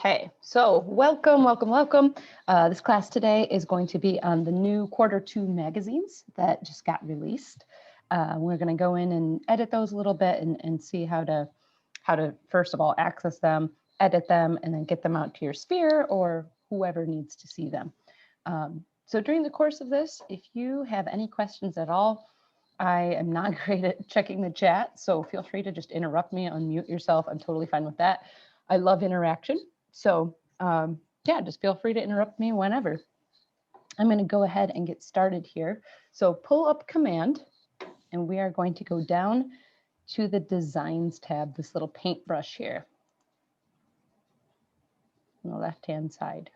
Okay, so welcome. This class today is going to be on the new Q2 magazines that just got released. We're going to go in and edit those a little bit and see how to first of all access them, edit them, and then get them out to your sphere or whoever needs to see them. So during the course of this, if you have any questions at all, I am not great at checking the chat, so feel free to just interrupt me, unmute yourself. I'm totally fine with that. I love interaction. So yeah, just feel free to interrupt me whenever. I'm going to go ahead and get started here. So pull up command, and we are going to go down to the designs tab, this little paintbrush here on the left-hand side.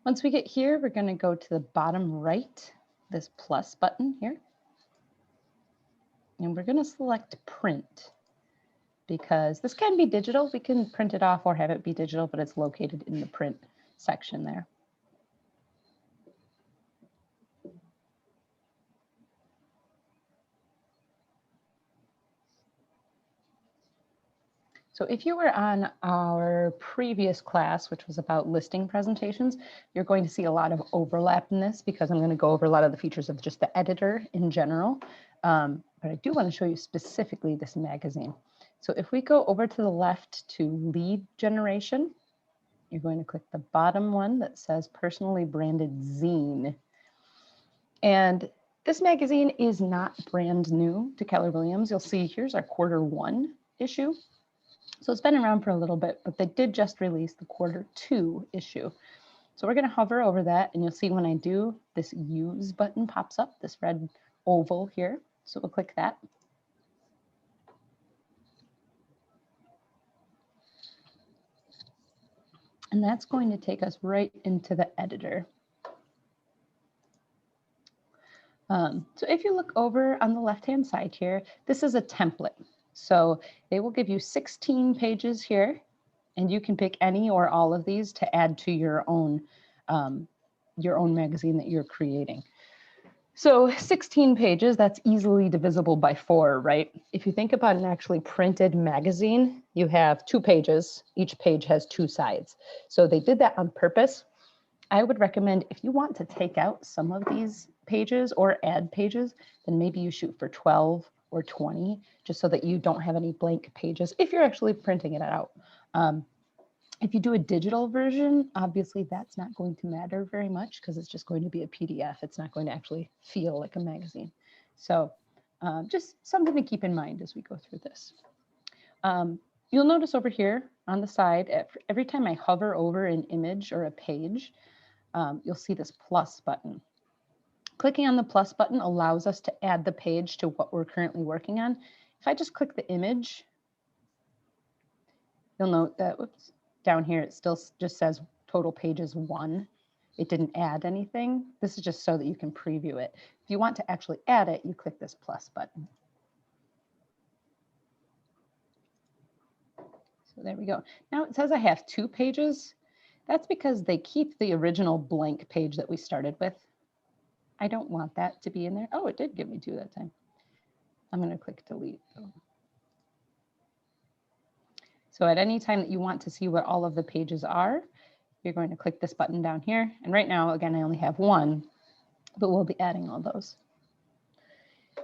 Once we get here, we're going to go to the bottom right, this plus button here. And we're going to select print, because this can be digital. We can print it off or have it be digital, but it's located in the print section there. So if you were on our previous class, which was about listing presentations, you're going to see a lot of overlap in this because I'm going to go over a lot of the features of just the editor in general. But I do want to show you specifically this magazine. So if we go over to the left to lead generation, you're going to click the bottom one that says personally branded zine. And this magazine is not brand new to Keller Williams. You'll see here's our Q1 issue. So it's been around for a little bit, but they did just release the Q2 issue. So we're going to hover over that, and you'll see when I do, this use button pops up, this red oval here. So we'll click that. And that's going to take us right into the editor. So if you look over on the left-hand side here, this is a template. So they will give you 16 pages here, and you can pick any or all of these to add to your own magazine that you're creating. So 16 pages, that's easily divisible by 4, right? If you think about an actually printed magazine, you have 2 pages. Each page has 2 sides. So they did that on purpose. I would recommend if you want to take out some of these pages or add pages, then maybe you shoot for 12 or 20, just so that you don't have any blank pages if you're actually printing it out. If you do a digital version, obviously that's not going to matter very much because it's just going to be a PDF. It's not going to actually feel like a magazine. So just something to keep in mind as we go through this. You'll notice over here on the side, every time I hover over an image or a page, you'll see this plus button. Clicking on the plus button allows us to add the page to what we're currently working on. If I just click the image, you'll note that, whoops, down here it still just says total pages 1. It didn't add anything. This is just so that you can preview it. If you want to actually add it, you click this plus button. So there we go. Now it says I have 2 pages. That's because they keep the original blank page that we started with. I don't want that to be in there. Oh, it did give me 2 that time. I'm going to click delete though. So at any time that you want to see what all of the pages are, you're going to click this button down here. And right now, again, I only have 1, but we'll be adding all those.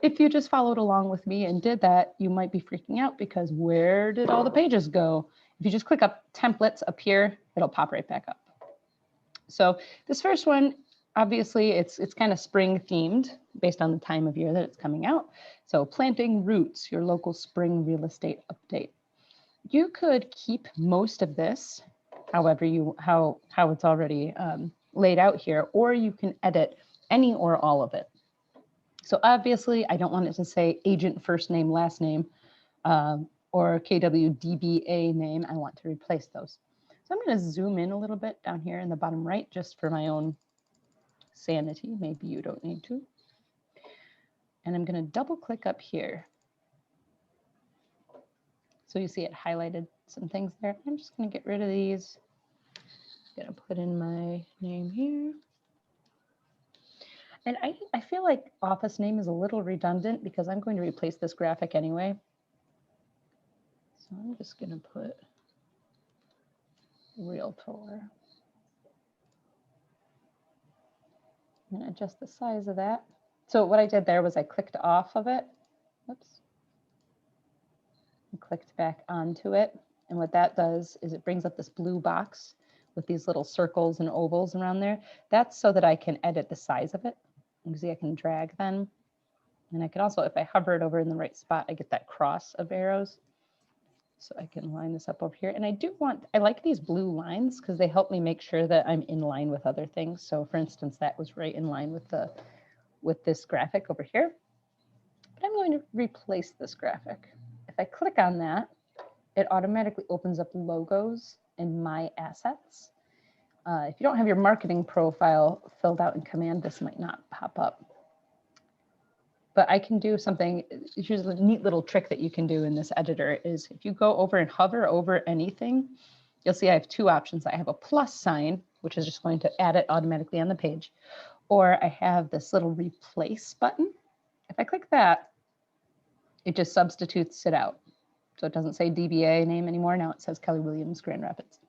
If you just followed along with me and did that, you might be freaking out because where did all the pages go? If you just click up templates up here, it'll pop right back up. So this first one, obviously it's kind of spring themed based on the time of year that it's coming out. So planting roots, your local spring real estate update. You could keep most of this, however how it's already laid out here, or you can edit any or all of it. So obviously, I don't want it to say agent first name, last name, or KWDBA name. I want to replace those. So I'm going to zoom in a little bit down here in the bottom right, just for my own sanity. Maybe you don't need to. And I'm going to double click up here. So you see it highlighted some things there. I'm just going to get rid of these. I'm going to put in my name here. And I feel like office name is a little redundant because I'm going to replace this graphic anyway. So I'm just going to put Realtor. I'm going to adjust the size of that. So what I did there was I clicked off of it. Oops. And clicked back onto it. And what that does is it brings up this blue box with these little circles and ovals around there. That's so that I can edit the size of it. You can see I can drag then. And I can also, if I hover it over in the right spot, I get that cross of arrows. So I can line this up over here. And I like these blue lines because they help me make sure that I'm in line with other things. So for instance, that was right in line with this graphic over here. But I'm going to replace this graphic. If I click on that, it automatically opens up logos in My Assets. If you don't have your marketing profile filled out in Command, this might not pop up. But I can do something. Here's a neat little trick that you can do in this editor is if you go over and hover over anything, you'll see I have two options. I have a plus sign, which is just going to add it automatically on the page, or I have this little replace button. If I click that, it just substitutes it out. So it doesn't say DBA name anymore. Now it says Keller Williams Grand Rapids.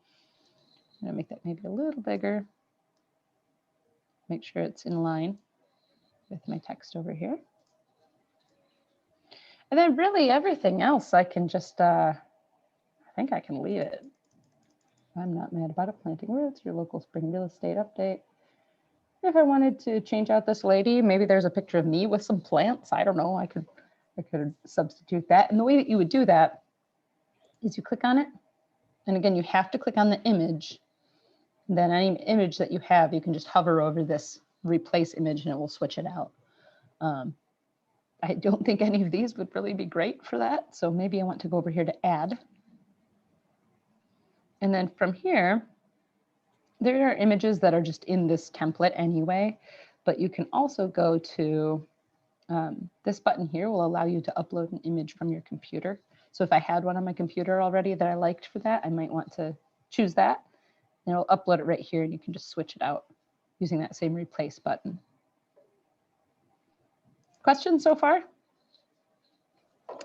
I'm going to make that maybe a little bigger. Make sure it's in line with my text over here. And then really everything else I can just, I think I can leave it. I'm not mad about it. Planting roots, your local spring real estate update. If I wanted to change out this lady, maybe there's a picture of me with some plants. I don't know. I could substitute that. And the way that you would do that is you click on it. And again, you have to click on the image. Then any image that you have, you can just hover over this replace image and it will switch it out. I don't think any of these would really be great for that. So maybe I want to go over here to add. And then from here, there are images that are just in this template anyway, but you can also go to this button here will allow you to upload an image from your computer. So if I had one on my computer already that I liked for that, I might want to choose that and it'll upload it right here and you can just switch it out using that same replace button. Questions so far?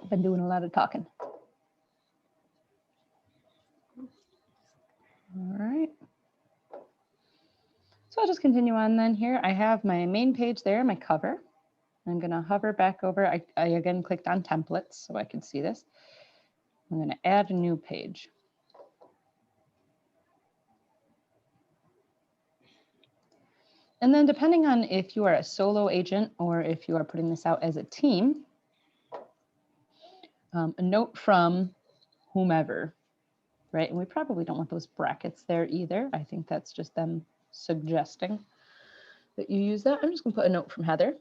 I've been doing a lot of talking. All right. So I'll just continue on then here. I have my main page there, my cover. I'm going to hover back over. I again clicked on templates so I can see this. I'm going to add a new page. And then depending on if you are a solo agent or if you are putting this out as a team, a note from whomever, right? And we probably don't want those brackets there either. I think that's just them suggesting that you use that. I'm just going to put a note from Heather.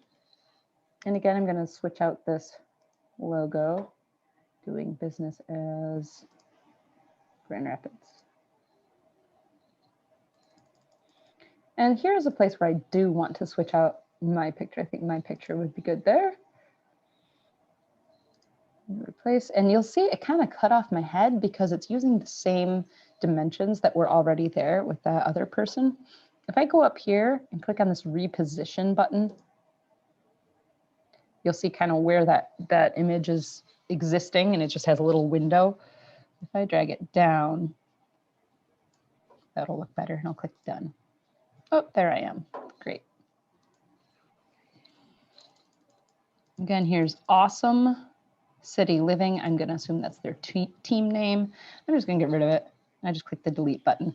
And again, I'm going to switch out this logo, doing business as Grand Rapids. And here's a place where I do want to switch out my picture. I think my picture would be good there. Replace, and you'll see it kind of cut off my head because it's using the same dimensions that were already there with that other person. If I go up here and click on this reposition button, you'll see kind of where that image is existing and it just has a little window. If I drag it down, that'll look better and I'll click done. Oh, there I am. Great. Again, here's Awesome City Living. I'm going to assume that's their team name. I'm just going to get rid of it. I just click the delete button.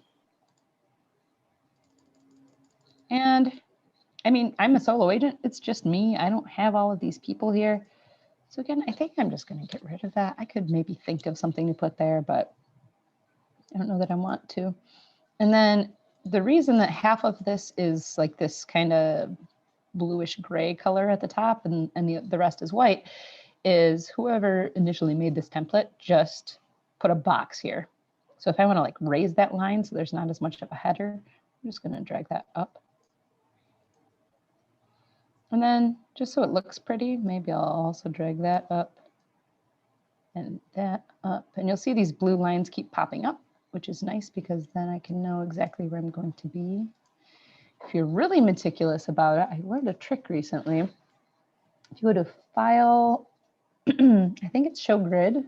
And I mean, I'm a solo agent. It's just me. I don't have all of these people here. So again, I think I'm just going to get rid of that. I could maybe think of something to put there, but I don't know that I want to. And then the reason that half of this is like this kind of bluish gray color at the top and the rest is white is whoever initially made this template just put a box here. So if I want to like raise that line so there's not as much of a header, I'm just going to drag that up. And then just so it looks pretty, maybe I'll also drag that up and that up. And you'll see these blue lines keep popping up, which is nice because then I can know exactly where I'm going to be. If you're really meticulous about it, I learned a trick recently. If you go to File, I think it's Show Grid.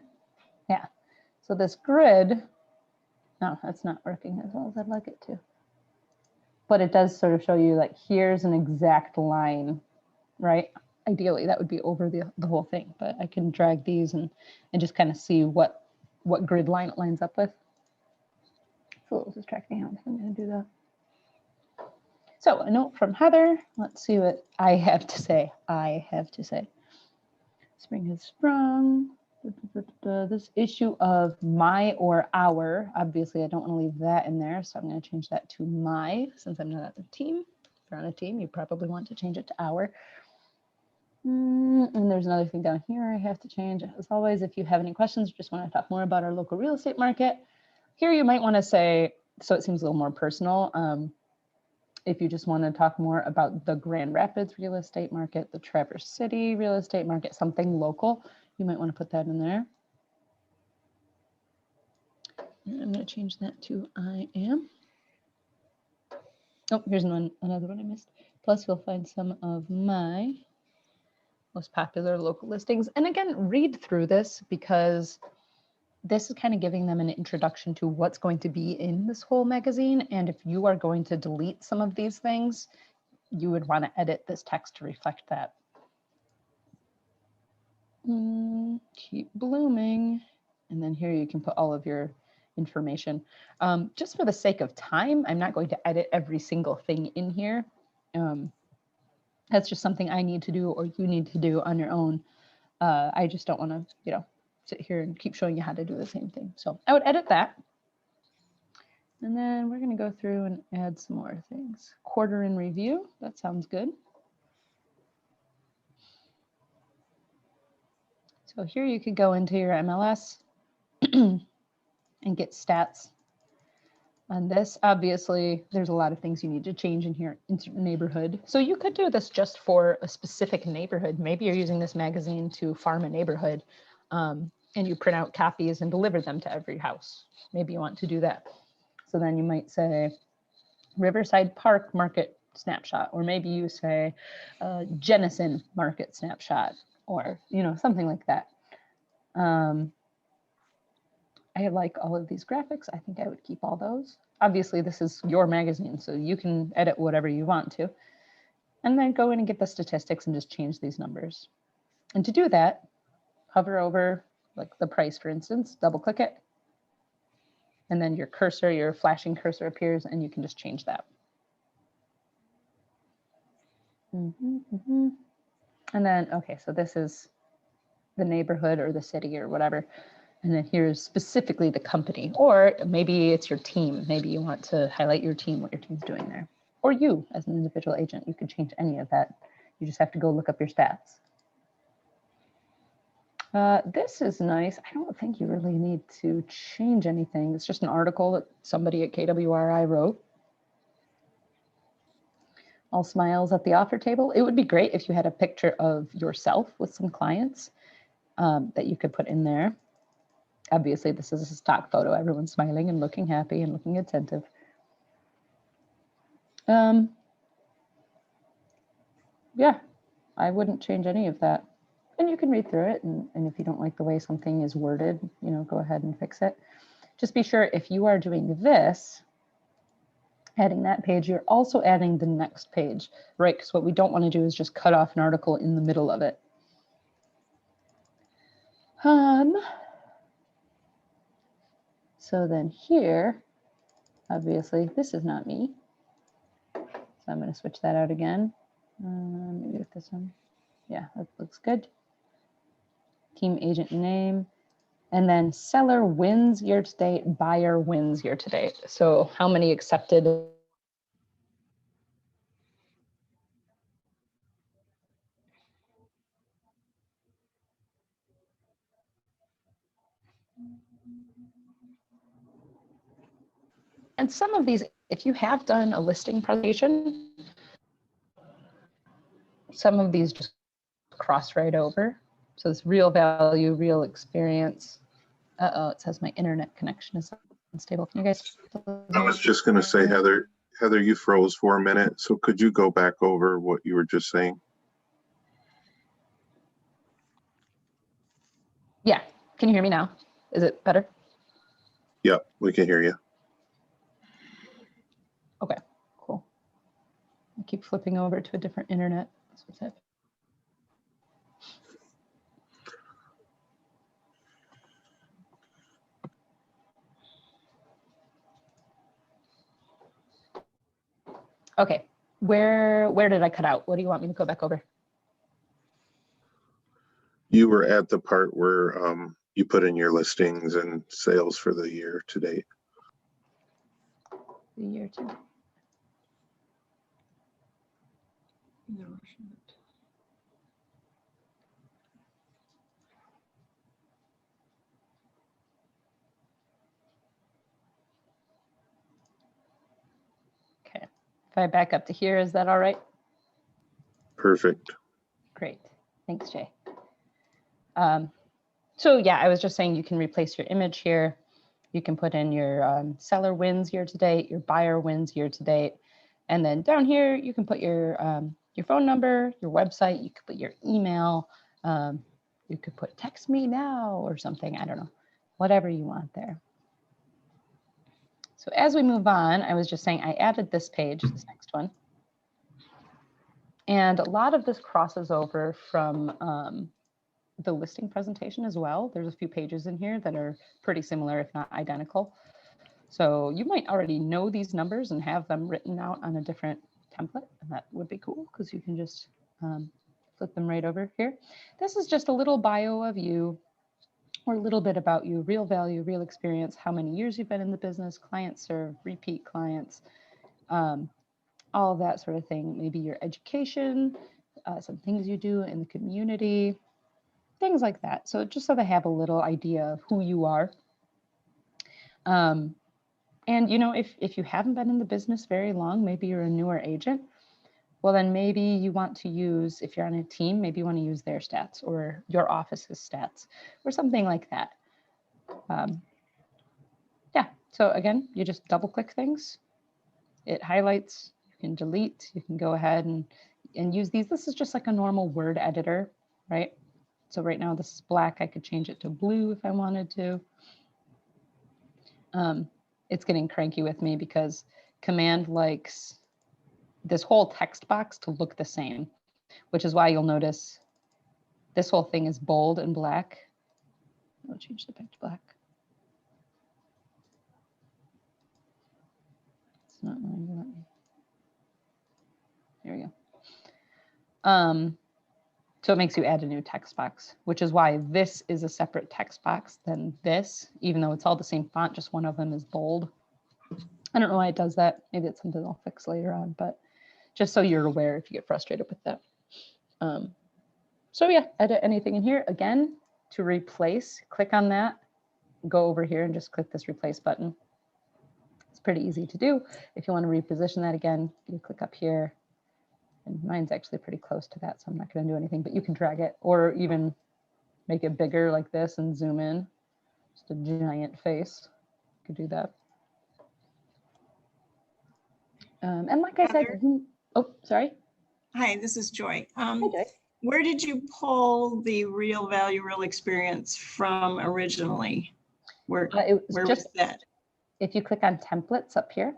Yeah. So this grid No, that's not working as well as I'd like it to. But it does sort of show you like, here's an exact line, right? Ideally, that would be over the whole thing, but I can drag these and just kind of see what grid line it lines up with. It's a little distracting. I'm going to do that. So a note from Heather. Let's see what I have to say. Spring has sprung. This issue of my or our, obviously I don't want to leave that in there, so I'm going to change that to my, since I'm not on a team. If you're on a team, you probably want to change it to our. And there's another thing down here I have to change. As always, if you have any questions, just want to talk more about our local real estate market, here you might want to say, so it seems a little more personal. If you just want to talk more about the Grand Rapids real estate market, the Traverse City real estate market, something local, you might want to put that in there. And I'm going to change that to I am. Oh, here's another one I missed. Plus, you'll find some of my most popular local listings. And again, read through this because this is kind of giving them an introduction to what's going to be in this whole magazine. And if you are going to delete some of these things, you would want to edit this text to reflect that. Keep blooming. And then here you can put all of your information. Just for the sake of time, I'm not going to edit every single thing in here. That's just something I need to do or you need to do on your own. I just don't want to, sit here and keep showing you how to do the same thing. So I would edit that. And then we're going to go through and add some more things. Quarter in review. That sounds good. So here you could go into your MLS and get stats on this. Obviously, there's a lot of things you need to change in here into neighborhood. So you could do this just for a specific neighborhood. Maybe you're using this magazine to farm a neighborhood and you print out copies and deliver them to every house. Maybe you want to do that. So then you might say Riverside Park Market Snapshot, or maybe you say Jenison Market Snapshot, or something like that. I like all of these graphics. I think I would keep all those. Obviously, this is your magazine, so you can edit whatever you want to. And then go in and get the statistics and just change these numbers. And to do that, hover over like the price, for instance, double click it. And then your cursor, your flashing cursor appears and you can just change that. And then, okay, so this is the neighborhood or the city or whatever. And then here's specifically the company, or maybe it's your team. Maybe you want to highlight your team, what your team's doing there. Or you as an individual agent, you can change any of that. You just have to go look up your stats. This is nice. I don't think you really need to change anything. It's just an article that somebody at KWRI wrote. All smiles at the offer table. It would be great if you had a picture of yourself with some clients that you could put in there. Obviously, this is a stock photo. Everyone's smiling and looking happy and looking attentive. Yeah, I wouldn't change any of that. And you can read through it. And if you don't like the way something is worded, go ahead and fix it. Just be sure if you are doing this, adding that page, you're also adding the next page, right? Because what we don't want to do is just cut off an article in the middle of it. So then here, obviously, this is not me. So I'm going to switch that out again. Maybe with this one. Yeah, that looks good. Team agent name. And then seller wins year to date, buyer wins year to date. So how many accepted? And some of these, if you have done a listing presentation, some of these just cross right over. So it's real value, real experience. Uh-oh, it says my internet connection is unstable. Can you guys? I was just going to say, Heather, you froze for a minute. So could you go back over what you were just saying? Yeah. Can you hear me now? Is it better? Yep, we can hear you. Okay, cool. I keep flipping over to a different internet. That's what's happening. Okay, where did I cut out? What do you want me to go back over? You were at the part where you put in your listings and sales for the year to date. The year to. Okay, if I back up to here, is that all right? Perfect. Great, thanks, Jay. So yeah, I was just saying you can replace your image here. You can put in your seller wins year to date, your buyer wins year to date. And then down here, you can put your phone number, your website, you could put your email, you could put text me now or something, I don't know, whatever you want there. So as we move on, I was just saying I added this page, this next one. And a lot of this crosses over from the listing presentation as well. There's a few pages in here that are pretty similar, if not identical. So you might already know these numbers and have them written out on a different template, and that would be cool because you can just flip them right over here. This is just a little bio of you, or a little bit about you, real value, real experience, how many years you've been in the business, clients served, repeat clients, all of that sort of thing. Maybe your education, some things you do in the community, things like that. So just so they have a little idea of who you are. And, you know, if you haven't been in the business very long, maybe you're a newer agent, well, then maybe you want to use, if you're on a team, maybe you want to use their stats or your office's stats or something like that. Yeah, so again, you just double click things. It highlights, you can delete, you can go ahead and use these. This is just like a normal word editor, right? So right now this is black. I could change it to blue if I wanted to. It's getting cranky with me because Command likes this whole text box to look the same, which is why you'll notice this whole thing is bold and black. I'll change the back to black. It's not letting me. There we go. So it makes you add a new text box, which is why this is a separate text box than this, even though it's all the same font, just one of them is bold. I don't know why it does that. Maybe it's something I'll fix later on, but just so you're aware if you get frustrated with that. So yeah, edit anything in here. Again, to replace, click on that, go over here and just click this replace button. It's pretty easy to do. If you want to reposition that again, you click up here. And mine's actually pretty close to that, so I'm not going to do anything, but you can drag it or even make it bigger like this and zoom in. Just a giant face. You could do that. And like I said, oh, sorry. Hi, this is Joy. Hi, Joy. Where did you pull the real value, real experience from originally? Where was that? If you click on templates up here.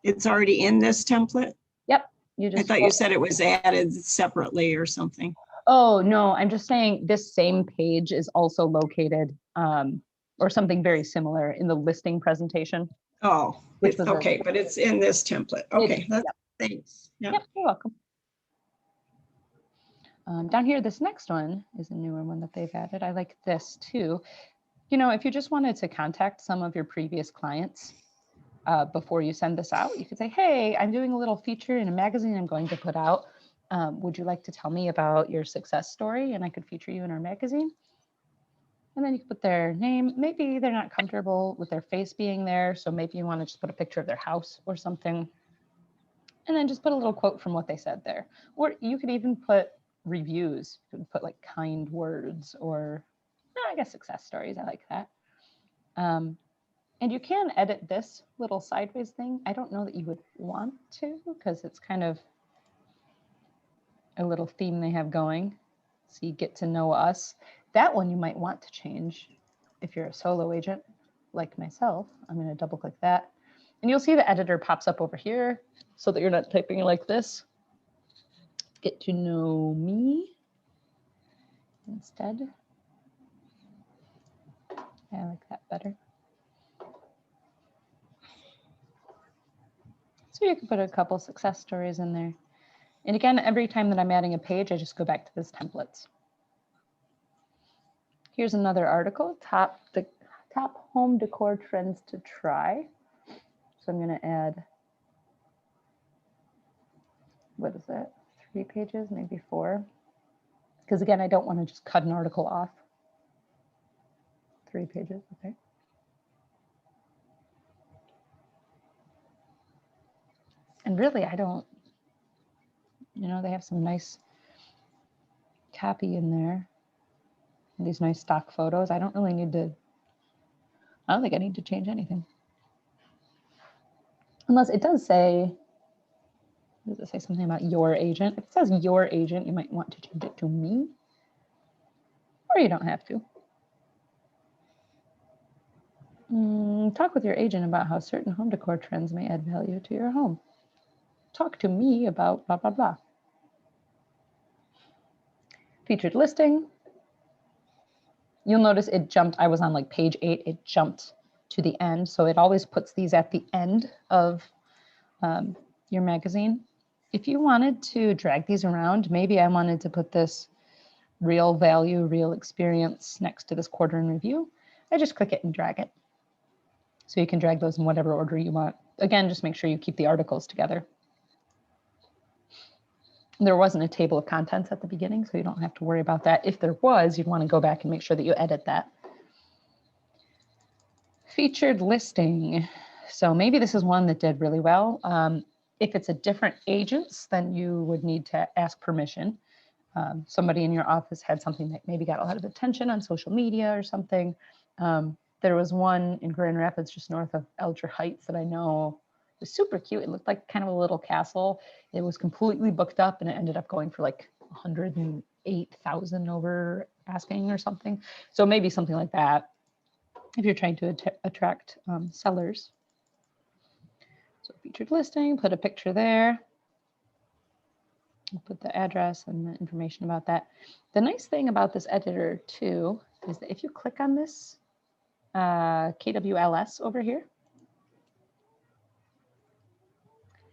It's already in this template? Yep. You just I thought you said it was added separately or something. Oh, no, I'm just saying this same page is also located or something very similar in the listing presentation. Oh, okay, but it's in this template. Okay, thanks. Yep, you're welcome. Down here, this next one is a newer one that they've added. I like this too. You know, if you just wanted to contact some of your previous clients before you send this out, you could say, hey, I'm doing a little feature in a magazine I'm going to put out. Would you like to tell me about your success story? And I could feature you in our magazine. And then you can put their name. Maybe they're not comfortable with their face being there. So maybe you want to just put a picture of their house or something. And then just put a little quote from what they said there. Or you could even put reviews. You could put like kind words or I guess success stories. I like that. And you can edit this little sideways thing. I don't know that you would want to because it's kind of a little theme they have going. So you get to know us. That one you might want to change if you're a solo agent like myself. I'm going to double click that. And you'll see the editor pops up over here so that you're not typing like this. Get to know me instead. I like that better. So you can put a couple success stories in there. And again, every time that I'm adding a page, I just go back to this templates. Here's another article, top home decor trends to try. So I'm going to add, what is that? 3 pages, maybe 4. Because again, I don't want to just cut an article off. 3 pages, okay. And really, I don't, you know, they have some nice copy in there. These nice stock photos. I don't really need to, I don't think I need to change anything. Unless it does say, does it say something about your agent? If it says your agent, you might want to change it to me, or you don't have to. Talk with your agent about how certain home decor trends may add value to your home. Talk to me about blah, blah, blah. Featured listing. You'll notice it jumped, I was on like page 8, it jumped to the end. So it always puts these at the end of your magazine. If you wanted to drag these around, maybe I wanted to put this real value, real experience next to this quarter in review. I just click it and drag it. So you can drag those in whatever order you want. Again, just make sure you keep the articles together. There wasn't a table of contents at the beginning, so you don't have to worry about that. If there was, you'd want to go back and make sure that you edit that. Featured listing. So maybe this is one that did really well. If it's a different agents, then you would need to ask permission. Somebody in your office had something that maybe got a lot of attention on social media or something. There was one in Grand Rapids, just north of Elger Heights, that I know was super cute. It looked like kind of a little castle. It was completely booked up, and it ended up going for like 108,000 over asking or something. So maybe something like that if you're trying to attract sellers. So featured listing, put a picture there. I'll put the address and the information about that. The nice thing about this editor too is that if you click on this KWLS over here,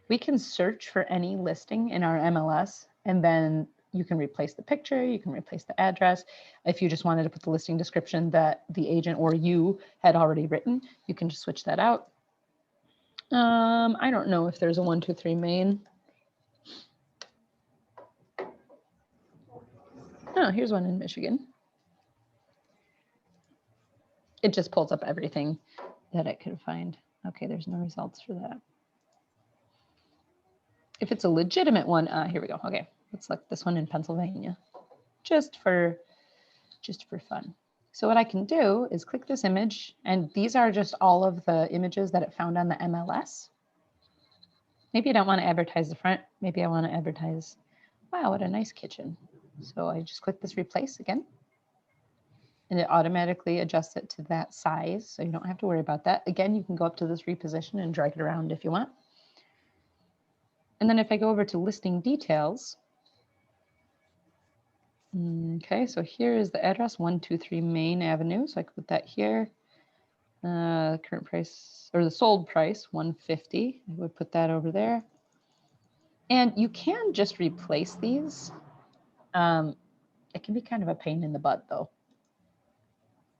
we can search for any listing in our MLS, and then you can replace the picture, you can replace the address. If you just wanted to put the listing description that the agent or you had already written, you can just switch that out. I don't know if there's a 1, 2, 3 main. Oh, here's one in Michigan. It just pulls up everything that it could find. Okay, there's no results for that. If it's a legitimate one, here we go. Okay, let's select this one in Pennsylvania, just for fun. So what I can do is click this image, and these are just all of the images that it found on the MLS. Maybe I don't want to advertise the front. Maybe I want to advertise, wow, what a nice kitchen. So I just click this replace again, and it automatically adjusts it to that size. So you don't have to worry about that. Again, you can go up to this reposition and drag it around if you want. And then if I go over to listing details, okay, so here is the address, 123 Main Avenue. So I could put that here. Current price, or the sold price, 150. I would put that over there. And you can just replace these. It can be kind of a pain in the butt though.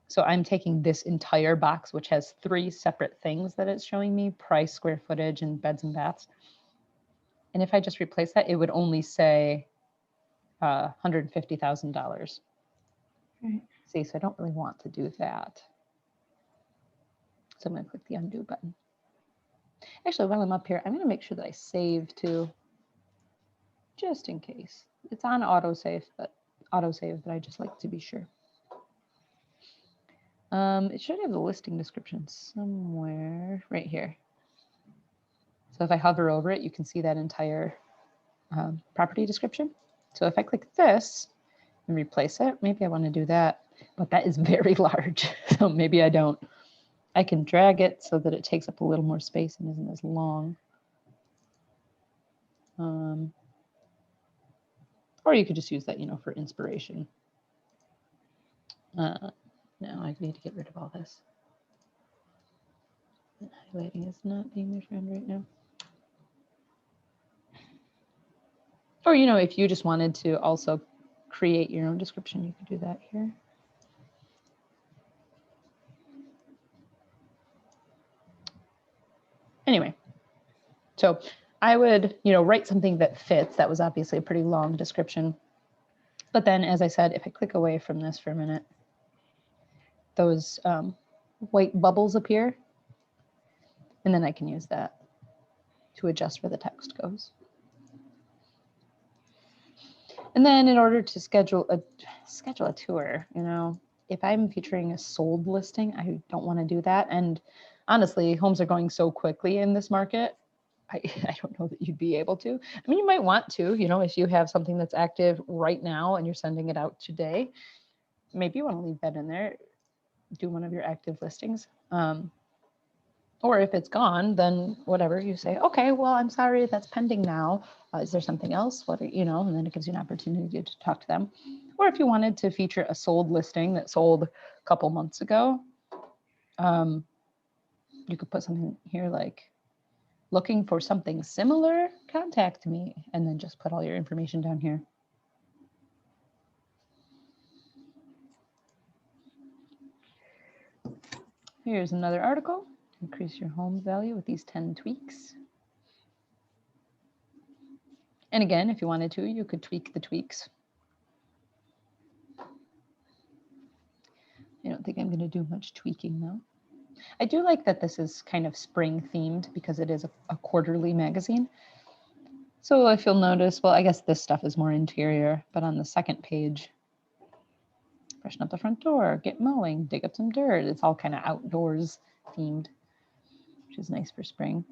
So I'm taking this entire box, which has 3 separate things that it's showing me: price, square footage, and beds and baths. And if I just replace that, it would only say $150,000. Right. See, so I don't really want to do that. So I'm going to click the undo button. Actually, while I'm up here, I'm going to make sure that I save too, just in case. It's on autosave, but I just like to be sure. It should have the listing description somewhere right here. So if I hover over it, you can see that entire property description. So if I click this and replace it, maybe I want to do that, but that is very large. So maybe I don't. I can drag it so that it takes up a little more space and isn't as long. Or you could just use that, you know, for inspiration. Now I need to get rid of all this. Highlighting is not being my friend right now. Or, you know, if you just wanted to also create your own description, you could do that here. Anyway, so I would, you know, write something that fits. That was obviously a pretty long description. But then, as I said, if I click away from this for a minute, those white bubbles appear. And then I can use that to adjust where the text goes. And then in order to schedule a tour, you know, if I'm featuring a sold listing, I don't want to do that. And honestly, homes are going so quickly in this market. I don't know that you'd be able to. I mean, you might want to, you know, if you have something that's active right now and you're sending it out today, maybe you want to leave that in there, do one of your active listings. Or if it's gone, then whatever, you say, okay, well, I'm sorry, that's pending now. Is there something else? What are, you know, and then it gives you an opportunity to talk to them. Or if you wanted to feature a sold listing that sold a couple months ago, you could put something here like, looking for something similar, contact me, and then just put all your information down here. Here's another article. Increase your home value with these 10 tweaks. And again, if you wanted to, you could tweak the tweaks. I don't think I'm going to do much tweaking though. I do like that this is kind of spring themed because it is a quarterly magazine. So if you'll notice, well, I guess this stuff is more interior, but on the second page, freshen up the front door, get mowing, dig up some dirt. It's all kind of outdoors themed, which is nice for spring.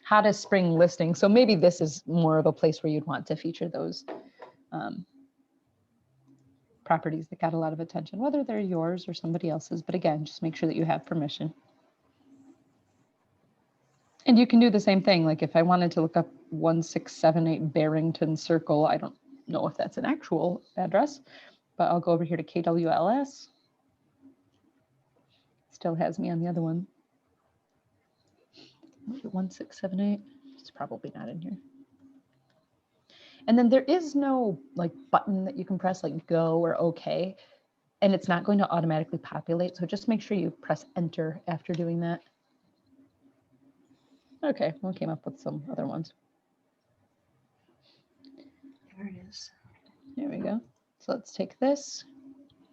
Hottest spring listing. So maybe this is more of a place where you'd want to feature those properties that got a lot of attention, whether they're yours or somebody else's. But again, just make sure that you have permission. And you can do the same thing. Like if I wanted to look up 1678 Barrington Circle, I don't know if that's an actual address, but I'll go over here to KWLS. Still has me on the other one. 1678, it's probably not in here. And then there is no like button that you can press like go or okay, and it's not going to automatically populate. So just make sure you press enter after doing that. Okay, we came up with some other ones. There it is. There we go. So let's take this.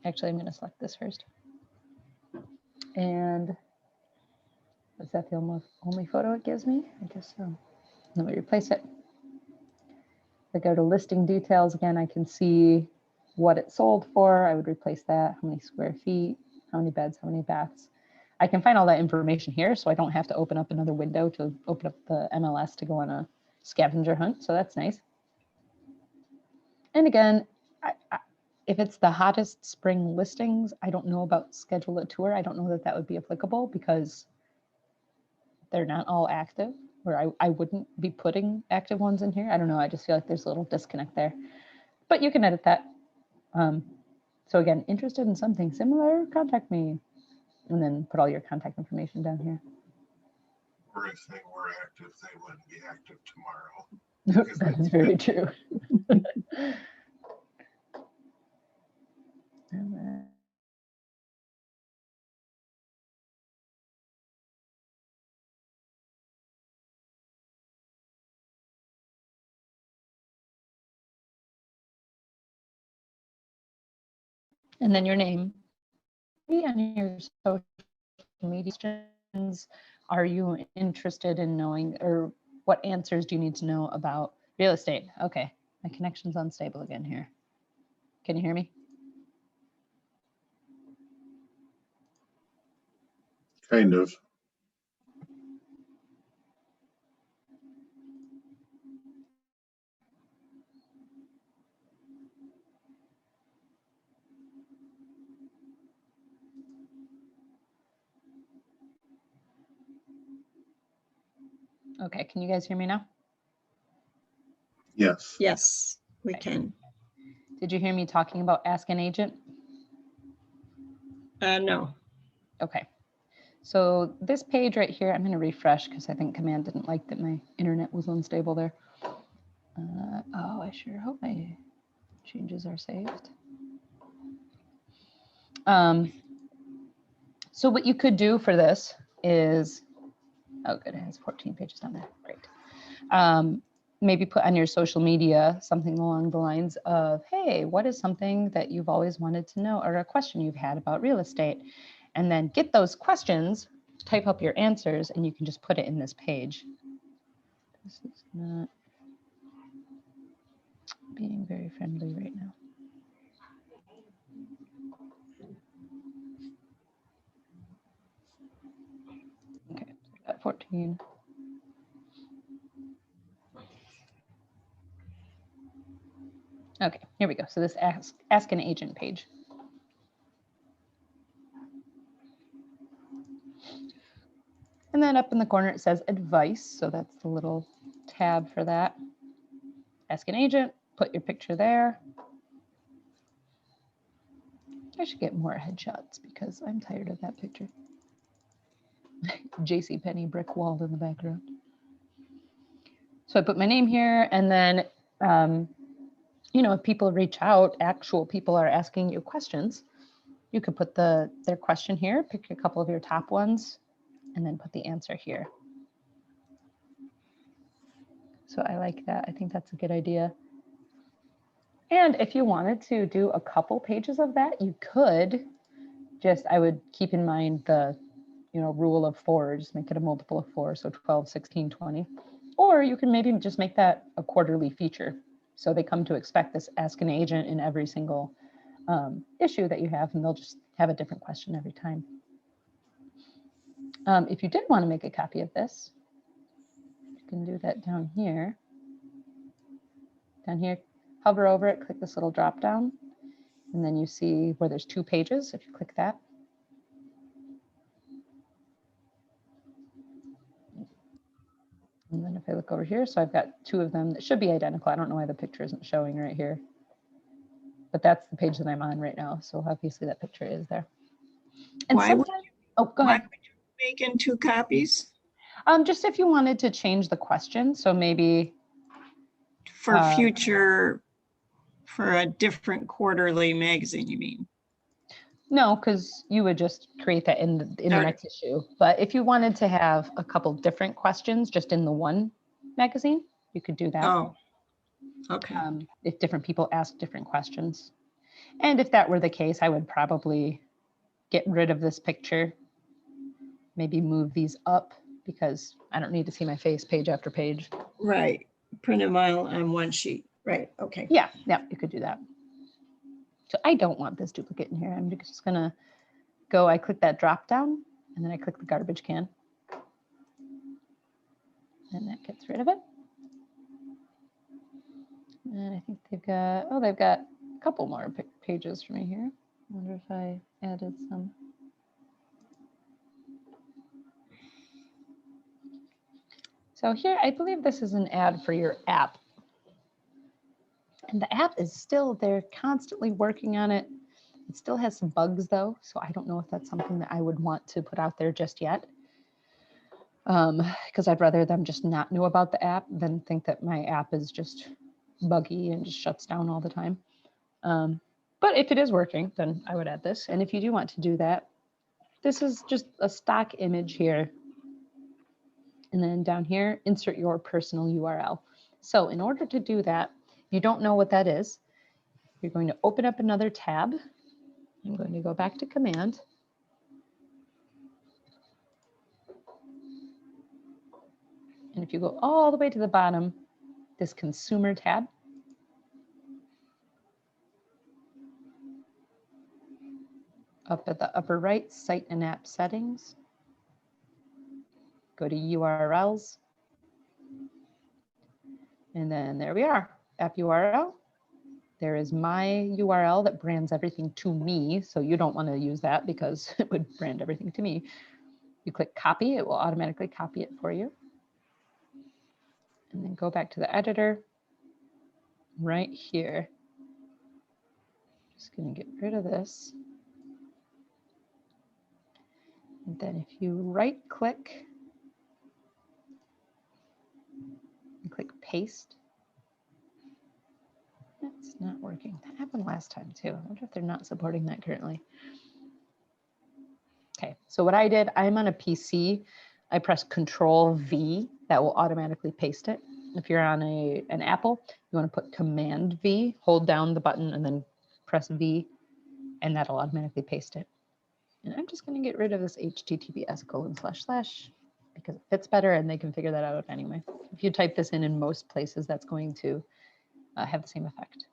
Actually, I'm going to select this first. And is that the only photo it gives me? I guess so. Let me replace it. If I go to listing details again, I can see what it sold for. I would replace that. How many square feet, how many beds, how many baths. I can find all that information here, so I don't have to open up another window to open up the MLS to go on a scavenger hunt. So that's nice. And again, if it's the hottest spring listings, I don't know about schedule a tour. I don't know that that would be applicable because they're not all active, or I wouldn't be putting active ones in here. I don't know. I just feel like there's a little disconnect there, but you can edit that. So again, interested in something similar, contact me, and then put all your contact information down here. Or if they were active, they wouldn't be active tomorrow. That's very true. And then your name. On your social media, are you interested in knowing, or what answers do you need to know about real estate? Okay, my connection's unstable again here. Can you hear me? Kind of. Okay, can you guys hear me now? Yes. Yes, we Okay. can. Did you hear me talking about Ask an Agent? No. Okay. So this page right here, I'm going to refresh because I think Command didn't like that my internet was unstable there. Oh, I sure hope my changes are saved. So what you could do for this is, oh good, it has 14 pages down there, great. Maybe put on your social media something along the lines of, hey, what is something that you've always wanted to know or a question you've had about real estate? And then get those questions, type up your answers, and you can just put it in this page. This is not being very friendly right now. Okay, so we got 14. Okay, here we go. So this ask an agent page. And then up in the corner, it says advice. So that's the little tab for that. Ask an agent, put your picture there. I should get more headshots because I'm tired of that picture. JCPenney brick wall in the background. So I put my name here, and then, you know, if people reach out, actual people are asking you questions, you could put their question here, pick a couple of your top ones, and then put the answer here. So I like that. I think that's a good idea. And if you wanted to do a couple pages of that, you could just, I would keep in mind the, you know, rule of 4, just make it a multiple of 4, so 12, 16, 20. Or you can maybe just make that a quarterly feature. So they come to expect this Ask an Agent in every single issue that you have, and they'll just have a different question every time. If you did want to make a copy of this, you can do that down here. Down here, hover over it, click this little drop down, and then you see where there's 2 pages. If you click that, and then if I look over here, so I've got 2 of them that should be identical. I don't know why the picture isn't showing right here, but that's the page that I'm on right now. So obviously that picture is there. And sometimes, oh, go ahead. Why would you make in 2 copies? Just if you wanted to change the question, so maybe For future, for a different quarterly magazine, you mean? No, because you would just create that in the next issue. But if you wanted to have a couple different questions just in the one magazine, you could do that. Oh, okay. If different people ask different questions. And if that were the case, I would probably get rid of this picture, maybe move these up because I don't need to see my face page after page. Right. Print them all on one sheet. Right. Okay. Yeah, you could do that. So I don't want this duplicate in here. I'm just gonna go, I click that drop down and then I click the garbage can. And that gets rid of it. And I think they've got a couple more pages for me here. I wonder if I added some. So here, I believe this is an ad for your app. And the app is still, they're constantly working on it. It still has some bugs though, so I don't know if that's something that I would want to put out there just yet. Because I'd rather them just not know about the app than think that my app is just buggy and just shuts down all the time. But if it is working, then I would add this. And if you do want to do that, this is just a stock image here. And then down here, insert your personal URL. So in order to do that, if you don't know what that is, you're going to open up another tab. I'm going to go back to Command. And if you go all the way to the bottom, this Consumer tab, up at the upper right, Site and App Settings. Go to URLs. And then there we are, app URL. There is my URL that brands everything to me. So you don't want to use that because it would brand everything to me. You click copy, it will automatically copy it for you. and then go back to the editor right here. Just going to get rid of this. And then if you right click and click paste, that's not working. That happened last time too. I wonder if they're not supporting that currently. Okay, so what I did, I'm on a PC. I press Control V, that will automatically paste it. If you're on an Apple, you want to put Command V, hold down the button and then press V, and that'll automatically paste it. And I'm just going to get rid of this https:// because it fits better and they can figure that out anyway. If you type this in most places, that's going to have the same effect.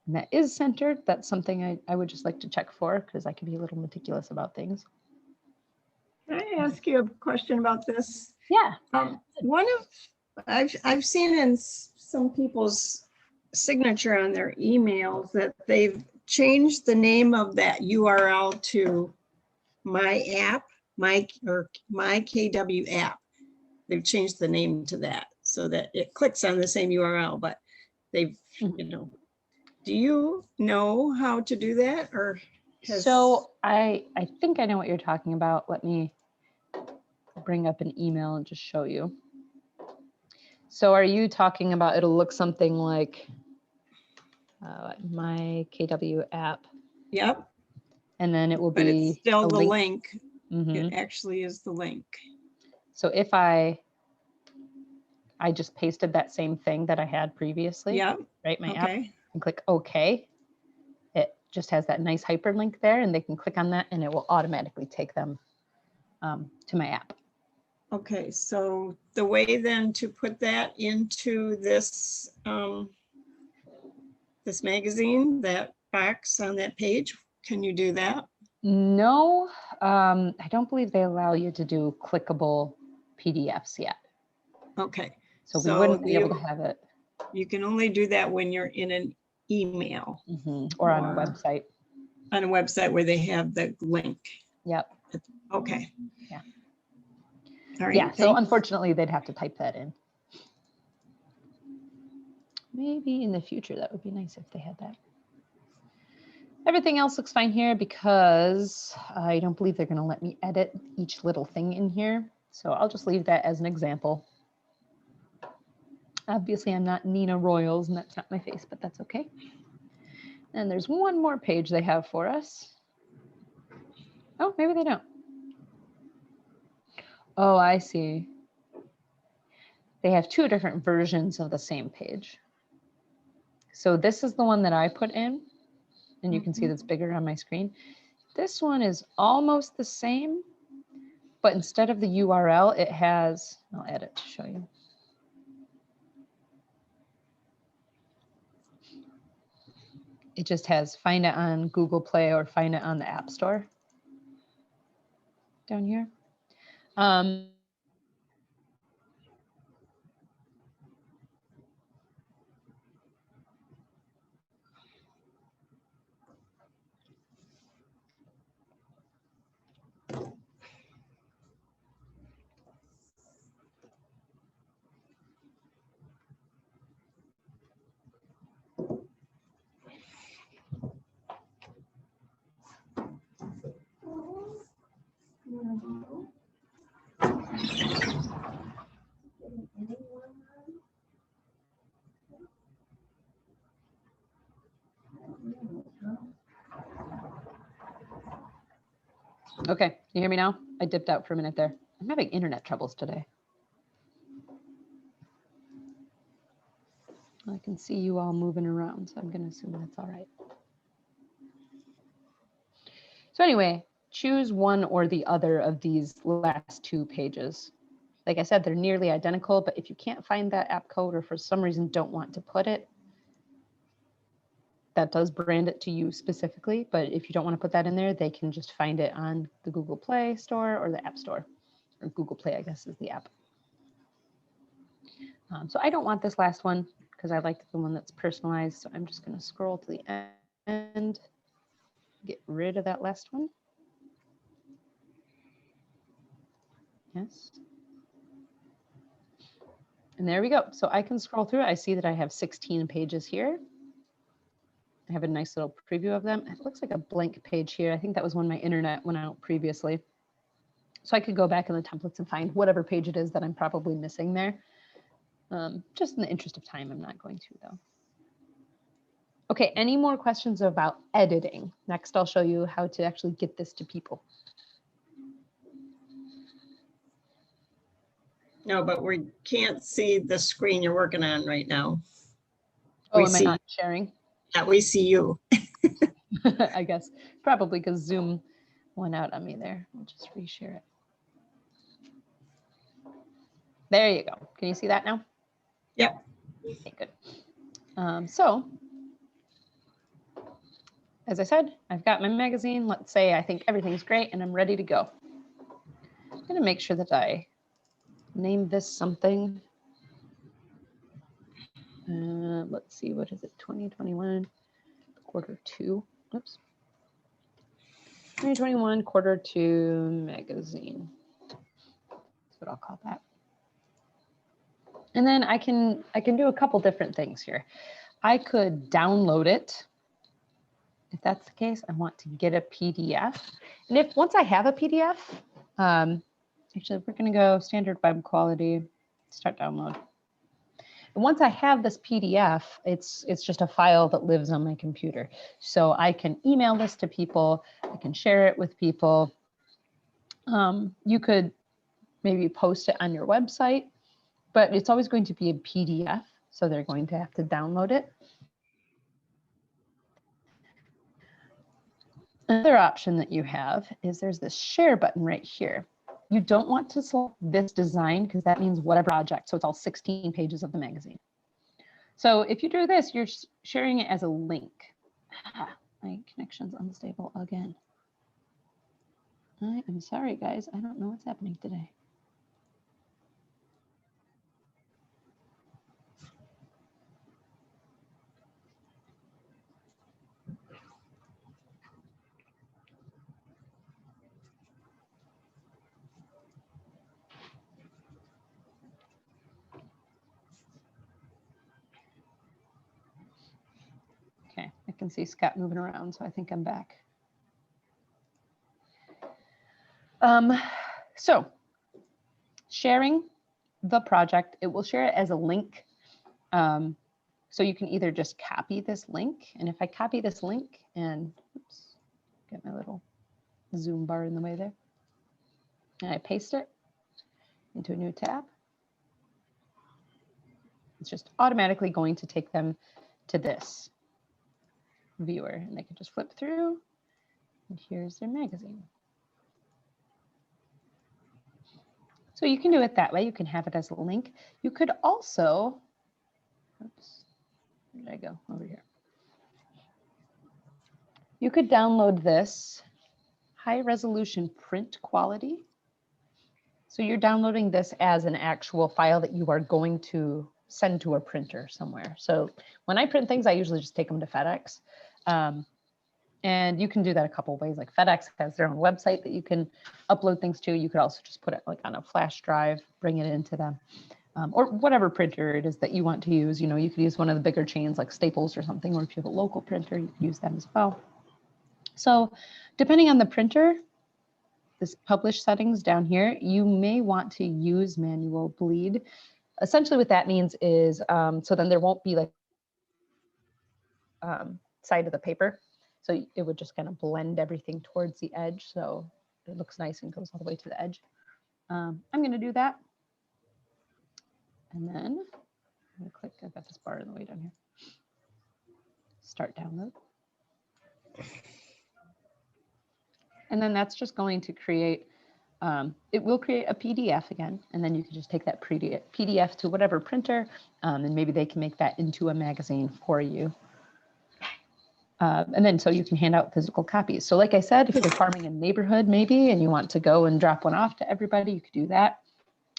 And that is centered. That's something I would just like to check for because I can be a little meticulous about things. Can I ask you a question about this? Yeah. I've seen in some people's signature on their emails that they've changed the name of that URL to my app, my KW app. They've changed the name to that so that it clicks on the same URL, but they've, you know, do you know how to do that? Or so I think I know what you're talking about. Let me bring up an email and just show you. So are you talking about, it'll look something like my KW app. Yep. And then it will but be it's still the link. Mm-hmm. It actually is the link. So if I just pasted that same thing that I had previously, Yep. right, my app, and click OK, it just has that nice hyperlink there and they can click on that and it will automatically take them to my app. Okay, so the way then to put that into this this magazine, that box on that page, can you do that? No, I don't believe they allow you to do clickable PDFs yet. Okay. So we wouldn't be able to have it. You can only do that when you're in an email. Or on a website. On a website where they have the link. Yep. Okay. Yeah. All right. Yeah, so unfortunately they'd have to type that in. Maybe in the future that would be nice if they had that. Everything else looks fine here because I don't believe they're going to let me edit each little thing in here. So I'll just leave that as an example. Obviously, I'm not Nina Royals and that's not my face, but that's okay. And there's one more page they have for us. Oh, maybe they don't. Oh, I see. They have two different versions of the same page. So this is the one that I put in, and you can see that's bigger on my screen. This one is almost the same, but instead of the URL, it has, I'll add it to show you. It just has find it on Google Play or find it on the App Store down here. Okay, you hear me now? I dipped out for a minute there. I'm having internet troubles today. I can see you all moving around, so I'm going to assume that's all right. So anyway, choose one or the other of these last two pages. Like I said, they're nearly identical, but if you can't find that app code or for some reason don't want to put it, that does brand it to you specifically. But if you don't want to put that in there, they can just find it on the Google Play Store or the App Store. Or Google Play, I guess, is the app. So I don't want this last one because I like the one that's personalized. So I'm just going to scroll to the end, get rid of that last one. Yes. And there we go. So I can scroll through. I see that I have 16 pages here. I have a nice little preview of them. It looks like a blank page here. I think that was when my internet went out previously. So I could go back in the templates and find whatever page it is that I'm probably missing there. Just in the interest of time, I'm not going to though. Okay, any more questions about editing? Next, I'll show you how to actually get this to people. No, but we can't see the screen you're working on right now. Oh, We am I see- not sharing? Yeah, we see you. I guess probably because Zoom went out on me there. I'll just reshare it. There you go. Can you see that now? Yep. Okay, good. So, as I said, I've got my magazine. Let's say I think everything's great and I'm ready to go. I'm going to make sure that I name this something. Let's see, what is it? 2021, Q2. Oops. 2021, Q2 magazine. That's what I'll call that. And then I can do a couple different things here. I could download it. If that's the case, I want to get a PDF. And if once I have a PDF, actually we're going to go standard web quality, start download. And once I have this PDF, it's just a file that lives on my computer. So I can email this to people. I can share it with people. You could maybe post it on your website, but it's always going to be a PDF. So they're going to have to download it. Another option that you have is there's this share button right here. You don't want to select this design because that means whatever project. So it's all 16 pages of the magazine. So if you do this, you're sharing it as a link. My connection's unstable again. I am sorry, guys. I don't know what's happening today. Okay, I can see Scott moving around, so I think I'm back. So sharing the project, it will share it as a link. So you can either just copy this link, and if I copy this link and oops, get my little Zoom bar in the way there, and I paste it into a new tab, it's just automatically going to take them to this viewer, and they can just flip through, and here's their magazine. So you can do it that way. You can have it as a link. You could also, oops, where did I go? Over here. You could download this high resolution print quality. So you're downloading this as an actual file that you are going to send to a printer somewhere. So when I print things, I usually just take them to FedEx. And you can do that a couple of ways. Like FedEx has their own website that you can upload things to. You could also just put it like on a flash drive, bring it into them, or whatever printer it is that you want to use. You know, you could use one of the bigger chains like Staples or something, or if you have a local printer, you can use them as well. So depending on the printer, this publish settings down here, you may want to use manual bleed. Essentially what that means is, so then there won't be like side of the paper. So it would just kind of blend everything towards the edge. So it looks nice and goes all the way to the edge. I'm going to do that. And then I'm going to click, I've got this bar in the way down here. Start download. And then that's just going to create, it will create a PDF again. And then you can just take that PDF to whatever printer, and maybe they can make that into a magazine for you. And then so you can hand out physical copies. So like I said, if you're farming a neighborhood maybe, and you want to go and drop one off to everybody, you could do that.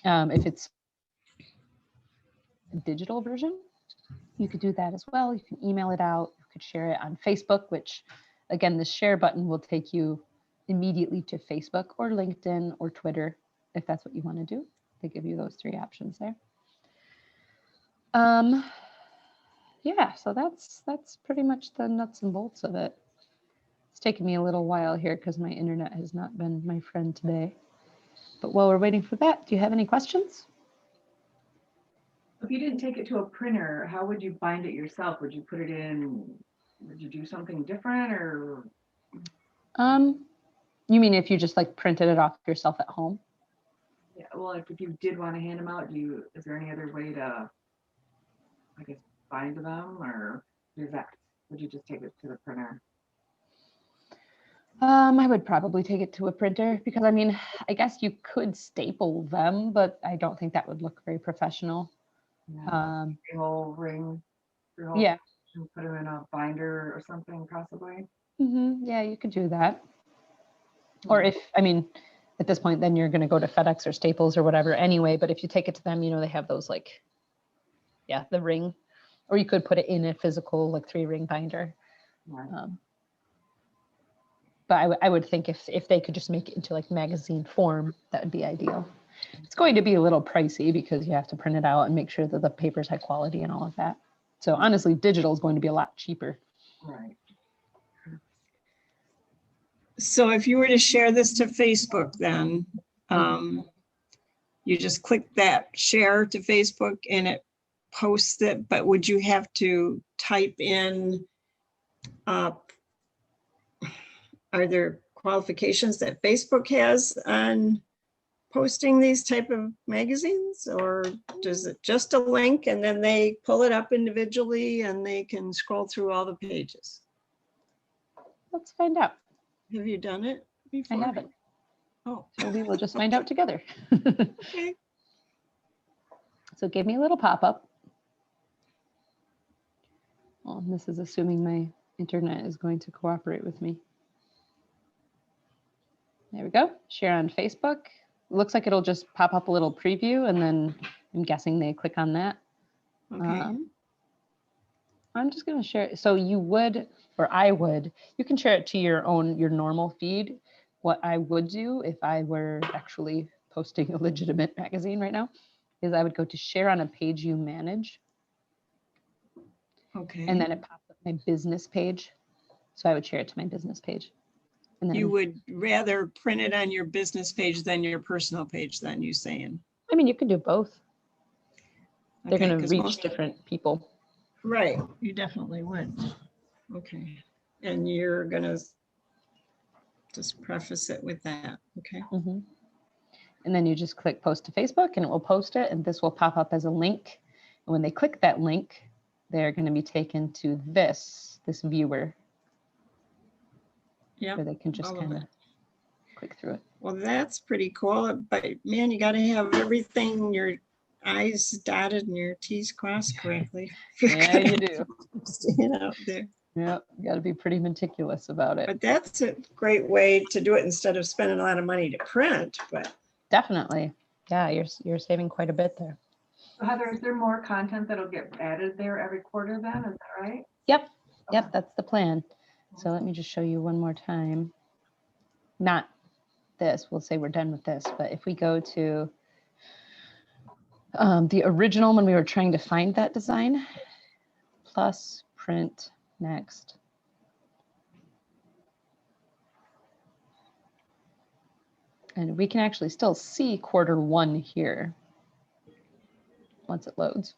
If it's a digital version, you could do that as well. You can email it out. You could share it on Facebook, which again, the share button will take you immediately to Facebook or LinkedIn or Twitter, if that's what you want to do. They give you those three options there. Yeah, so that's pretty much the nuts and bolts of it. It's taken me a little while here because my internet has not been my friend today. But while we're waiting for that, do you have any questions? If you didn't take it to a printer, how would you bind it yourself? Would you put it in, would you do something different or? You mean if you just like printed it off yourself at home? Yeah, well, like if you did want to hand them out, is there any other way to, I guess, bind them or would you just take it to the printer? I would probably take it to a printer because I mean, I guess you could staple them, but I don't think that would look very professional. Yeah, the whole ring, Yeah. and put them in a binder or something possibly. Yeah, you could do that. Or if, I mean, at this point, then you're going to go to FedEx or Staples or whatever anyway. But if you take it to them, you know, they have those like, yeah, the ring, or you could put it in a physical like 3-ring binder. Right. But I would think if they could just make it into like magazine form, that would be ideal. It's going to be a little pricey because you have to print it out and make sure that the paper's high quality and all of that. So honestly, digital is going to be a lot cheaper. Right. So if you were to share this to Facebook, then you just click that share to Facebook and it posts it, but would you have to type in, are there qualifications that Facebook has on posting these type of magazines, or does it just a link and then they pull it up individually and they can scroll through all the pages? Let's find out. Have you done it before? I haven't. Oh, So we will just find out together. okay. So give me a little pop-up. Well, this is assuming my internet is going to cooperate with me. There we go. Share on Facebook. Looks like it'll just pop up a little preview, and then I'm guessing they click on that. Okay. I'm just going to share it. So you would, or I would, you can share it to your normal feed. What I would do if I were actually posting a legitimate magazine right now is I would go to share on a page you manage. Okay. And then it pops up my business page. So I would share it to my business page. And then You would rather print it on your business page than your personal page, then you saying? I mean, you can do both. They're Okay, going to 'cause reach most- different people. Right, you definitely would. Okay, and you're gonna just preface it with that, okay? And then you just click post to Facebook and it will post it, and this will pop up as a link. And when they click that link, they're going to be taken to this viewer. Yeah. Where they can just all of kind of it. click through it. Well, that's pretty cool, but man, you gotta have everything, your I's dotted and your T's crossed correctly. Yeah, you do. Staying out there. Yeah, you got to be pretty meticulous about it. But that's a great way to do it instead of spending a lot of money to print, but Definitely. Yeah, you're saving quite a bit there. So Heather, is there more content that'll get added there every quarter then? Is that right? Yep, that's the plan. So let me just show you one more time. Not this, we'll say we're done with this, but if we go to the original when we were trying to find that design, plus print next. And we can actually still see Q1 here once it loads.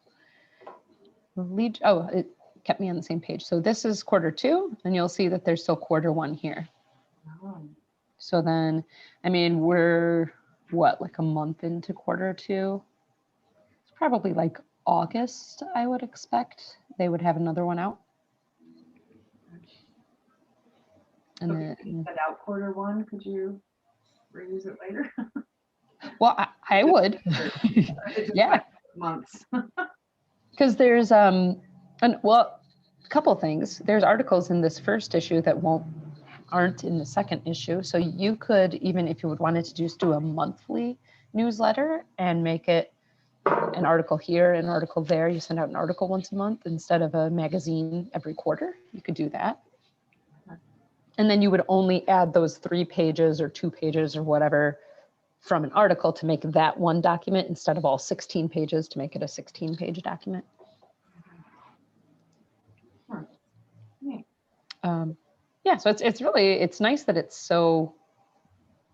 Oh, it kept me on the same page. So this is Q2, and you'll see that there's still Q1 here. Oh. So then, I mean, we're what, like a month into Q2? It's probably like August, I would expect. They would have another one out. And So then, if you set out Q1, could you reuse it later? well, I would. It's just Yeah. like months. Because there's well, a couple things. There's articles in this first issue that aren't in the second issue. So you could, even if you would wanted to just do a monthly newsletter and make it an article here, an article there. You send out an article once a month instead of a magazine every quarter. You could do that. And then you would only add those 3 pages or 2 pages or whatever from an article to make that one document instead of all 16 pages to make it a 16-page document. Yeah, so it's really, it's nice that it's so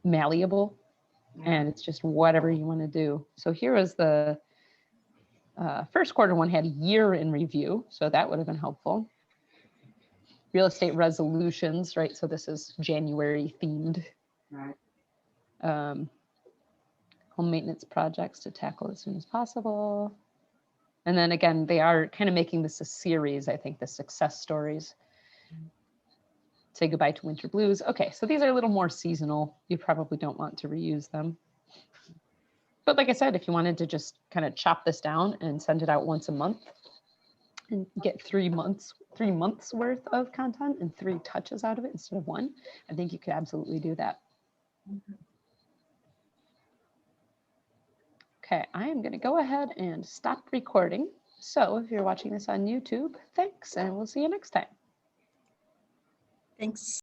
malleable Yeah. and it's just whatever you want to do. So here was the first quarter one had year in review, so that would have been helpful. Real estate resolutions, right? So this is January themed. Right. Home maintenance projects to tackle as soon as possible. And then again, they are kind of making this a series, I think, the success stories. Say goodbye to winter blues. Okay, so these are a little more seasonal. You probably don't want to reuse them. But like I said, if you wanted to just kind of chop this down and send it out once a month and get 3 months worth of content and 3 touches out of it instead of 1, I think you could absolutely do that. Okay, I am going to go ahead and stop recording. So if you're watching this on YouTube, thanks, and we'll see you next time. Thanks.